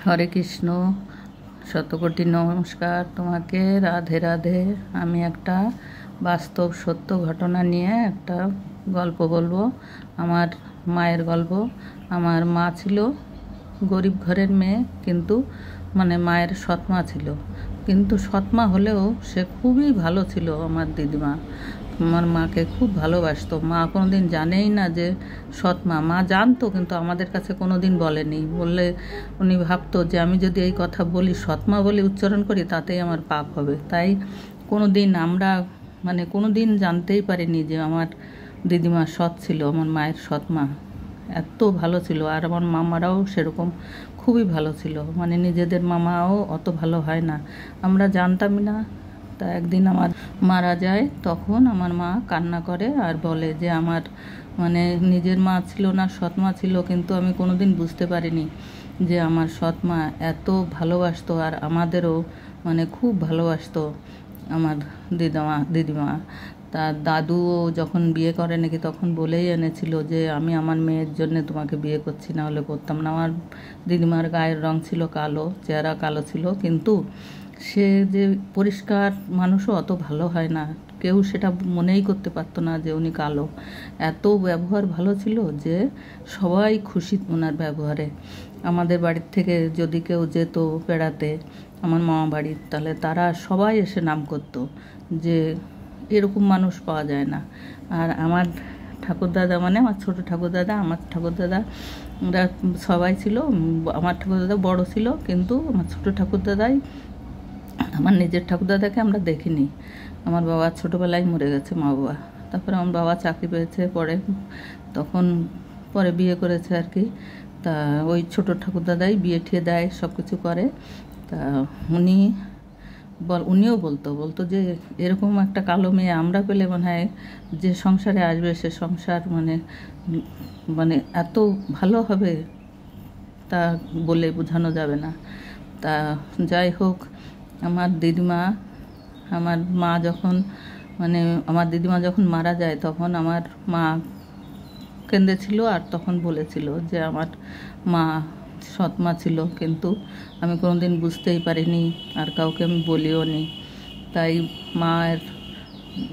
হরে কৃষ্ণ, শতকোটি নমস্কার তোমাকে। রাধে রাধে। আমি একটা বাস্তব সত্য ঘটনা নিয়ে একটা গল্প বলবো, আমার মায়ের গল্প। আমার মা ছিল গরিব ঘরের মেয়ে, কিন্তু মায়ের সৎমা ছিল, কিন্তু সৎমা হলেও সে খুবই ভালো ছিল। আমার দিদিমা আমার মাকে খুব ভালোবাসতো। মা কোনো দিন জানেই না যে সৎমা, মা জানতো কিন্তু আমাদের কাছে কোনো দিন বলেনি। বললে উনি ভাবতো যে আমি যদি এই কথা বলি, সৎমা বলে উচ্চারণ করি, তাতেই আমার পাপ হবে। তাই কোনো দিন আমরা কোনো দিন জানতেই পারিনি যে আমার দিদিমা সৎ ছিল। আমার মায়ের সৎমা এত ভালো ছিল, আর আমার মামারাও সেরকম খুবই ভালো ছিল। নিজেদের মামাও অত ভালো হয় না, আমরা জানতামই না। তা একদিন আমার মারা যায়, তখন আমার মা কান্না করে আর বলে যে আমার নিজের মা ছিল না, সৎমা ছিল, কিন্তু আমি কোনো দিন বুঝতে পারিনি যে আমার সৎমা এত ভালোবাসতো, আর আমাদেরও খুব ভালোবাসতো আমার দিদিমা। তার দাদুও যখন বিয়ে করে নাকি, তখন বলেই এনেছিল যে আমি আমার মেয়ের জন্য তোমাকে বিয়ে করছি, না হলে করতাম না। আমার দিদিমার গায়ের রং ছিল কালো, চেহারা কালো ছিল, কিন্তু সে যে পরিষ্কার মানুষও অত ভালো হয় না, কেউ সেটা মনেই করতে পারতো না যে উনি কালো। এত ব্যবহার ভালো ছিল যে সবাই খুশি ওনার ব্যবহারে। আমাদের বাড়ির থেকে যদি কেউ যেত বেড়াতে আমার মামা বাড়ি, তাহলে তারা সবাই এসে নাম করতো যে এরকম মানুষ পাওয়া যায় না। আর আমার ঠাকুরদাদা আমার ছোটো ঠাকুরদাদা, আমার ঠাকুরদাদা ওরা সবাই ছিল। আমার ঠাকুরদাদা বড় ছিল, কিন্তু আমার ছোটো ঠাকুরদাদাই, আমার নিজের ঠাকুরদাদাকে আমরা দেখিনি। আমার বাবা ছোটোবেলায় মরে গেছে, মা বাবা। তারপরে আমার বাবা চাকরি পেয়েছে, তখন পরে বিয়ে করেছে আর কি। তা ওই ছোটো ঠাকুরদাদাই বিয়ে ঠিয়ে দেয়, সব কিছু করে। তা উনিও বলতো যে এরকম একটা কালো মেয়ে আমরা পেলে মনে হয় যে সংসারে আসবে, সে সংসার এত ভালো হবে তা বলে বোঝানো যাবে না। তা যাই হোক, আমার দিদিমা যখন মারা যায়, তখন আমার মা কেঁদেছিল, আর তখন বলেছিল যে আমার মা সৎমা ছিল, কিন্তু আমি কোনোদিন বুঝতেই পারিনি, আর কাউকে আমি বলিও নি। তাই মায়ের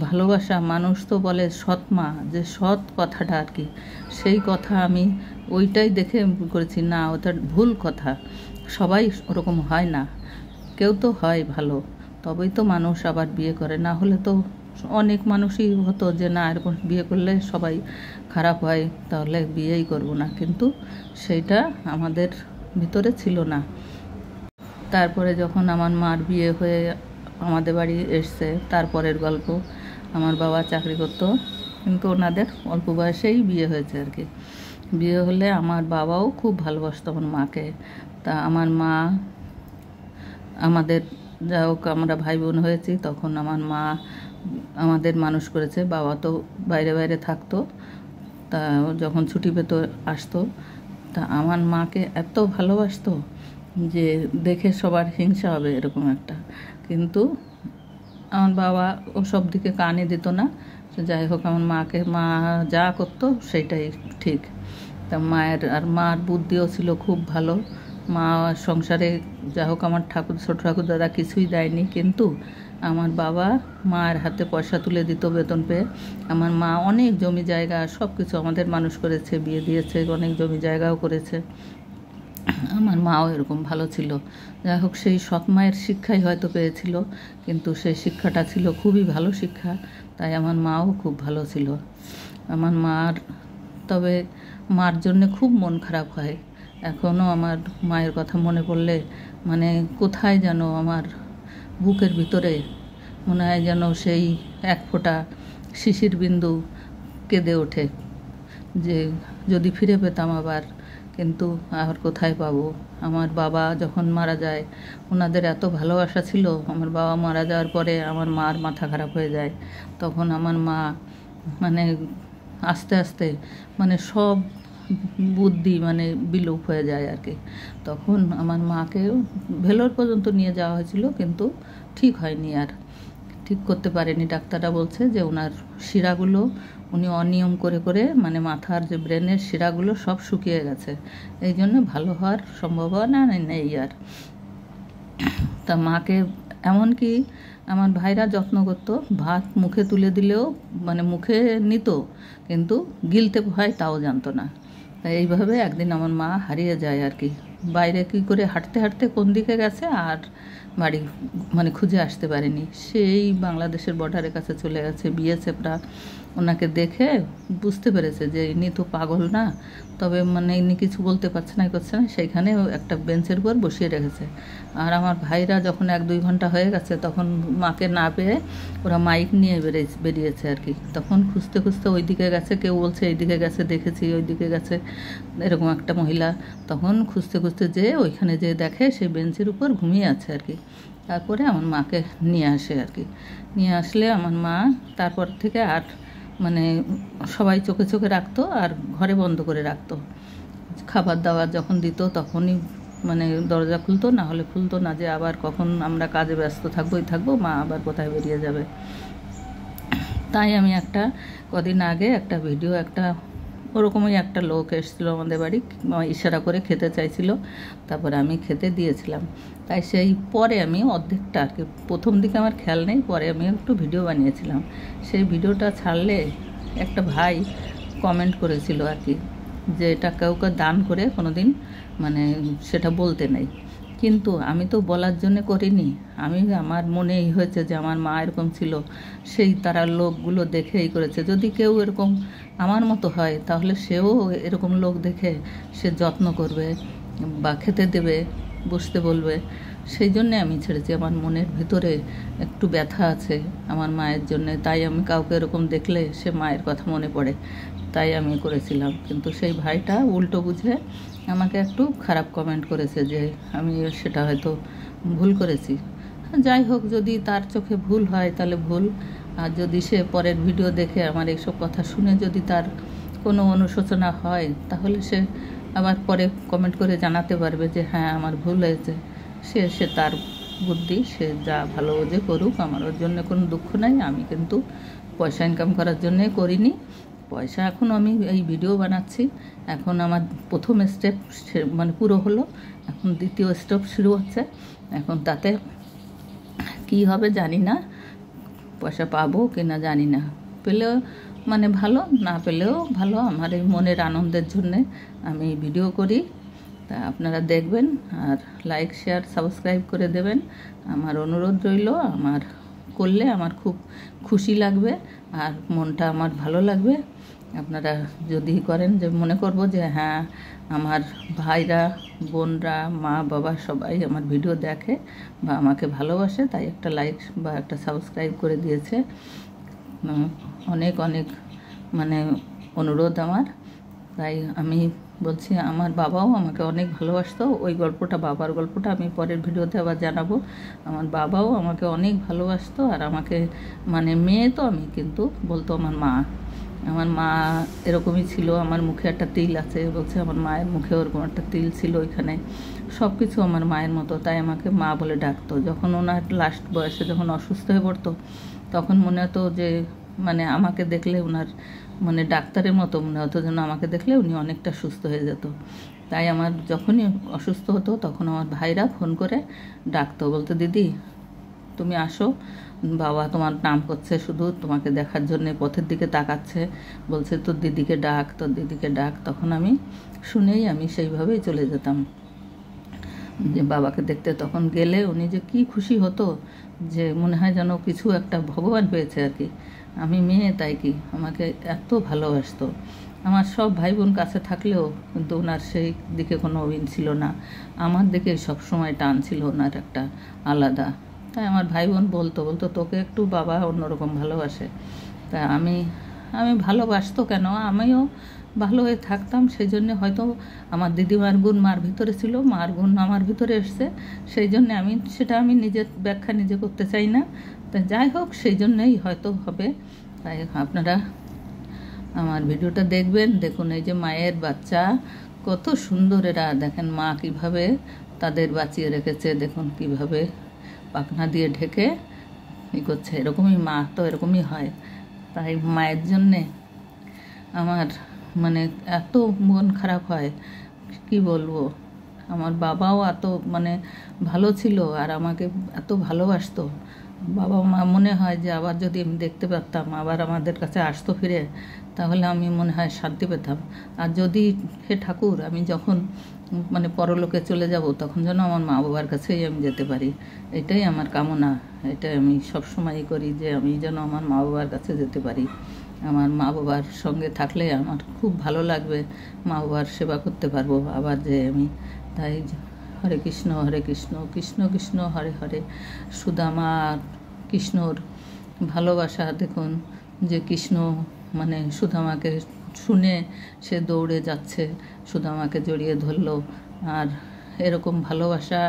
ভালোবাসা, মানুষ তো বলে সৎমা, যে সৎ কথাটা আর কি, সেই কথা আমি ওইটাই দেখে করেছি, না ওটা ভুল কথা। সবাই ওরকম হয় না, কেউ তো হয় ভালো, তবেই তো মানুষ আবার বিয়ে করে। না হলে তো অনেক মানুষই হতো যে না, এরকম বিয়ে করলে সবাই খারাপ হয়, তাহলে বিয়েই করব না, কিন্তু সেইটা আমাদের ভিতরে ছিল না। তারপরে যখন আমার মার বিয়ে হয়ে আমাদের বাড়ি এসছে, তারপরের গল্প। আমার বাবা চাকরি করতো, কিন্তু ওনাদের অল্প বয়সেই বিয়ে হয়েছে আর কি। বিয়ে হলে আমার বাবাও খুব ভালোবাসতো আমার মাকে। তা আমার মা, আমাদের যা হোক আমরা ভাই বোন হয়েছি, তখন আমার মা আমাদের মানুষ করেছে। বাবা তো বাইরে বাইরে থাকতো, তা যখন ছুটি পেত আসতো। তা আমার মাকে এত ভালোবাসতো যে দেখে সবার হিংসা হবে এরকম একটা। কিন্তু আমার বাবা ওসব দিকে কানে দিত না। যাই হোক, আমার মা যা করতো সেটাই ঠিক। তা মার বুদ্ধিও ছিল খুব ভালো। মা সংসারে যা হোক, আমার ছোটো ঠাকুরদাদা কিছুই দেয়নি, কিন্তু আমার বাবা মায়ের হাতে পয়সা তুলে দিত বেতন পেয়ে। আমার মা অনেক জমি জায়গা সব কিছু আমাদের মানুষ করেছে, বিয়ে দিয়েছে, অনেক জমি জায়গাও করেছে। আমার মাও এরকম ভালো ছিল। যাই হোক, সেই সৎ মায়ের শিক্ষাই হয়তো পেয়েছিল, কিন্তু সেই শিক্ষাটা ছিল খুবই ভালো শিক্ষা। তাই আমার মাও খুব ভালো ছিল। আমার তবে মার জন্যে খুব মন খারাপ হয় এখনও। আমার মায়ের কথা মনে পড়লে কোথায় যেন আমার বুকের ভিতরে মনে হয় যেন সেই এক ফোঁটা শিশির বিন্দু কেঁদে ওঠে, যে যদি ফিরে পেতাম আবার, কিন্তু আর কোথায় পাবো। আমার বাবা যখন মারা যায়, ওনাদের এত ভালোবাসা ছিল। আমার বাবা মারা যাওয়ার পরে আমার মার মাথা খারাপ হয়ে যায়। তখন আমার মা আস্তে আস্তে সব বুদ্ধি বিলোপ হয়ে যায় আর কি। তখন আমার মাকে ভেলোর পর্যন্ত নিয়ে যাওয়া হয়েছিল, কিন্তু ঠিক হয়নি, আর ঠিক করতে পারেনি। ডাক্তাররা বলছে যে ওনার শিরাগুলো উনি অনিয়ম করে করে মানে মাথার যে ব্রেনের শিরাগুলো সব শুকিয়ে গেছে, এই জন্য ভালো হওয়ার সম্ভাবনা নেই আর। তা মাকে এমনকি আমার ভাইরা যত্ন করতো, ভাত মুখে তুলে দিলেও মানে মুখে নিত, কিন্তু গিলতে হয় তাও জানতো না। তাই এইভাবে একদিন আমার মা হারিয়ে যায় আর কি। বাইরে কী করে হাঁটতে হাঁটতে কোন দিকে গেছে আর বাড়ি মানে খুঁজে আসতে পারেনি। সেই বাংলাদেশের বর্ডারের কাছে চলে গেছে। বিএসএফরা ওনাকে দেখে বুঝতে পেরেছে যে ইনি তো পাগল না, তবে মানে ইনি কিছু বলতে পারছে না করছে না, সেইখানে একটা বেঞ্চের উপর বসিয়ে রেখেছে। আর আমার ভাইরা যখন 1-2 ঘন্টা হয়ে গেছে তখন মাকে না পেয়ে ওরা মাইক নিয়ে বেরিয়েছে আর কি। তখন খুঁজতে খুঁজতে ওই দিকে গেছে, কেউ বলছে এইদিকে গেছে, দেখেছি ওই দিকে গেছে, এরকম একটা মহিলা। তখন খুঁজতে খুঁজতে যেয়ে ওইখানে যেয়ে দেখে সেই বেঞ্চের উপর ঘুমিয়ে আছে আর কি। তারপরে আমার মাকে নিয়ে আসে আর কি। নিয়ে আসলে আমার মা তারপর থেকে আর মানে সবাই চোখে চোখে রাখতো আর ঘরে বন্ধ করে রাখতো। খাবার দাবার যখন দিত তখনই মানে দরজা খুলতো, না হলে খুলতো না, যে আবার কখন আমরা কাজে ব্যস্ত থাকবো মা আবার কোথায় বেরিয়ে যাবে। তাই আমি কদিন আগে একটা ভিডিও, ওরকমই একটা লোক এসেছিলো আমাদের বাড়ি, ইশারা করে খেতে চাইছিল, তারপরে আমি খেতে দিয়েছিলাম। তাই সেই পরে আমি অর্ধেকটা আর কি, প্রথম দিকে আমার খেয়াল নেই, পরে আমি একটু ভিডিও বানিয়েছিলাম। সেই ভিডিওটা ছাড়লে একটা ভাই কমেন্ট করেছিল আর কি, যে এটা কাউকে দান করে কোনো দিন মানে সেটা বলতে নেই। কিন্তু আমি তো বলার জন্য করিনি, আমার মনে এই হয়েছে যে আমার মা এরকম ছিল, সেই তারা লোকগুলো দেখে এই করেছে। যদি কেউ এরকম আমার মতো হয় তাহলে সেও এরকম লোক দেখে সে যত্ন করবে বা খেতে দেবে, বসতে বলবে। সেই জন্যে আমি ছেড়েছি। আমার মনের ভিতরে একটু ব্যথা আছে আমার মায়ের জন্যে, তাই আমি কাউকে এরকম দেখলে সে মায়ের কথা মনে পড়ে, তাই আমি করেছিলাম। কিন্তু সেই ভাইটা উল্টো বুঝে আমাকে একটু খারাপ কমেন্ট করেছে যে আমি সেটা হয়তো ভুল করেছি। যাই হোক, যদি তার চোখে ভুল হয় তাহলে ভুল, আর যদি সে পরের ভিডিও দেখে আমার এইসব কথা শুনে যদি তার কোনো অনুশোচনা হয় তাহলে সে আবার পরে কমেন্ট করে জানাতে পারবে যে হ্যাঁ আমার ভুল হয়েছে। সে তার বুদ্ধি, সে যা ভালো বোঝে করুক, আমার ওর জন্য কোনো দুঃখ নাই। আমি কিন্তু পয়সা ইনকাম করার জন্যে করিনি। পয়সা এখন আমি এই ভিডিও বানাচ্ছি, এখন আমার প্রথম স্টেপ মানে পুরো হলো, এখন দ্বিতীয় স্টেপ শুরু হচ্ছে। এখন তাতে কি হবে জানি না, পয়সা পাবো কি না জানি না, পেলেও মানে ভালো, না পেলেও ভালো। আমার এই মনের আনন্দের জন্যে আমি ভিডিও করি, তা আপনারা দেখবেন আর লাইক শেয়ার সাবস্ক্রাইব করে দেবেন। আমার অনুরোধ রইল, আমার করলে আমার খুব খুশি লাগবে আর মনটা আমার ভালো লাগবে। আপনারা যদি করেন, যে মনে করব যে হ্যাঁ আমার ভাইরা বোনরা মা বাবা সবাই আমার ভিডিও দেখে বা আমাকে ভালোবাসে, তাই একটা লাইক বা একটা সাবস্ক্রাইব করে দিয়েছে। অনেক অনেক মানে অনুরোধ আমার। তাই আমি বলছি, আমার বাবাও আমাকে অনেক ভালোবাসতো। ওই গল্পটা, বাবার গল্পটা আমি পরের ভিডিওতে আবার জানাবো। আমার বাবাও আমাকে অনেক ভালোবাসতো আর আমাকে মানে মেয়ে তো আমি, কিন্তু বলতো আমার মা এরকমই ছিল। আমার মুখে একটা তিল আছে, বলছে আমার মায়ের মুখে ওরকম একটা তিল ছিল ওইখানে, সব কিছু আমার মায়ের মতো, তাই আমাকে মা বলে ডাকতো। যখন ওনার লাস্ট বয়সে যখন অসুস্থ হয়ে পড়তো তখন মনে হতো যে মানে আমাকে দেখলে ওনার মানে ডাক্তারের মতো মনে হতো, যেন আমাকে দেখলে উনি অনেকটা সুস্থ হয়ে যেত। তাই আমার যখনই অসুস্থ হতো তখন আমার ভাইরা ফোন করে ডাকতো, বলতো দিদি তুমি আসো, বাবা তোমার নাম করছে, শুধু তোমাকে দেখার জন্য পথের দিকে তাকাচ্ছে, বলছে তোর দিদিকে ডাক, তোর দিদিকে ডাক। তখন আমি শুনেই আমি সেইভাবেই চলে যেতাম যে বাবাকে দেখতে। তখন গেলে উনি যে কি খুশি হতো, যে মনে হয় যেন কিছু একটা ভগবান পেয়েছে আর কি। আমি মেয়ে তাই কি আমাকে এত ভালোবাসতো। আমার সব ভাই বোন কাছে থাকলেও কিন্তু ওনার সেই দিকে কোনো অভিন ছিল না, আমার দিকে সবসময় টান ছিল ওনার একটা আলাদা। তাই আমার ভাই বোন বলতো তোকে একটু বাবা অন্যরকম ভালোবাসে। তা আমি ভালোবাসতো কেন, আমিও ভালো হয়ে থাকতাম। সেই জন্যে হয়তো আমার দিদিমার গুণ মার ভিতরে ছিল, মার গুণ আমার ভিতরে এসছে, সেই জন্যে সেটা আমি নিজের ব্যাখ্যা নিজে করতে চাই না। তা যাই হোক, সেই জন্যেই হয়তো হবে। তাই আপনারা আমার ভিডিওটা দেখবেন। দেখুন এই যে মায়ের বাচ্চা কত সুন্দর, এরা দেখেন মা কিভাবে তাদের বাঁচিয়ে রেখেছে, দেখুন কিভাবে পাখনা দিয়ে ঢেকে ই করছে। এরকমই মা তো এরকমই হয়। তাই মায়ের জন্যে আমার মানে এত মন খারাপ হয়, কি বলবো। আমার বাবাও এত মানে ভালো ছিল আর আমাকে এত ভালোবাসতো। বাবা মা মনে হয় যে আবার যদি আমি দেখতে পারতাম, আবার আমাদের কাছে আসতো ফিরে, তাহলে আমি মনে হয় শান্তি পেতাম। আর যদি হে ঠাকুর আমি যখন মানে পরলোকে চলে যাব, তখন যেন আমার মা বাবার কাছেই আমি যেতে পারি, এটাই আমার কামনা। এটাই আমি সবসময়ই করি যে আমি যেন আমার মা বাবার কাছে যেতে পারি। আমার মা বাবার সঙ্গে থাকলে আমার খুব ভালো লাগবে, মা বাবার সেবা করতে পারবো আবার যে আমি। তাই হরে কৃষ্ণ কৃষ্ণ কৃষ্ণ হরে হরে। সুদামা কৃষ্ণর ভালোবাসা দেখুন, যে কৃষ্ণ মানে সুদামাকে শুনে সে দৌড়ে যাচ্ছে, সুদামাকে জড়িয়ে ধরলো। আর এরকম ভালোবাসা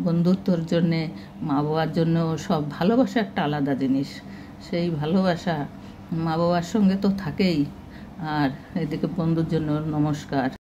বন্ধুত্বর জন্যে, মা বাবার জন্য, সব ভালোবাসা একটা আলাদা জিনিস। সেই ভালোবাসা মা বাবার সঙ্গে তো থাকেই, আর এদিকে বন্ধুর জন্য নমস্কার।